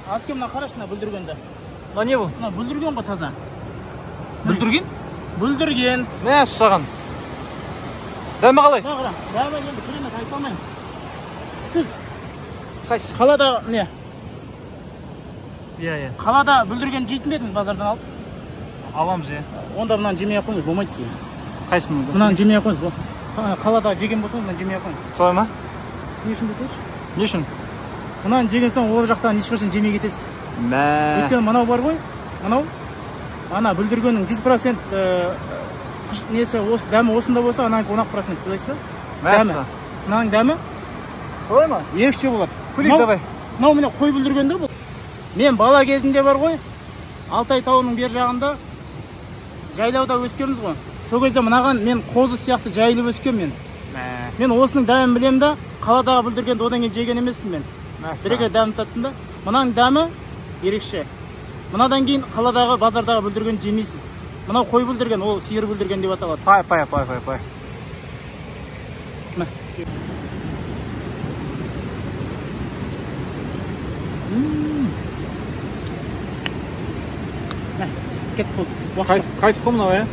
Азке мына қарашы, мына бүлдіргенді. Мына не бұл? Мына бүлдірген ғой таза. Бүлдірген? Бүлдірген. Мә саған. Дәмі қалай? Қара, дәмі енді керемет айта алмаймын. Сіз Қайсы? қалада не? Иә. Қалада бүлдірген жейтін бе едіңіз базардан алып? Аламыз, иә. Онда мынаны жемей ақ қойыңыз, болмайды сізге. Қайсы мұнда? Мынаны жемей ақ қойыңыз. Қалада жеген болсаңыз, мынаны жемей ақ қойыңыз. Солай ма? Не үшін десеңізші? Не үшін? Мынаны жеген соң ол жақтан ешқашан жемей кетесіз. Мә. Өйткені мынау бар ғой, мынау ана бүлдіргеннің 100% несі дәмі осында болса, ананың 10% білесіз ба? Мәссі. Мынаның дәмі Солай ма? ерекше болады. Көрейік давай. Мынау міне қой бүлдіргенде бұл. Мен бала кезінде бар ғой, Алтай тауының бер жағында жайлауда өскенбіз ғой. Сол кезде мынаған мен қозы сияқты жайылып өскен мен. Мен осының дәмін білемін да, қаладағы бүлдіргенді одан кейін жеген емеспін мен. Бірге дәмін таттым да. Мынаның дәмі ерекше. Мынадан кейін қаладағы базардағы бүлдірген жемейсіз. Мынау қой бүлдірген, ол сиыр бүлдірген деп аталады. Пай. Кеттік болды. Қайтып қой мынау,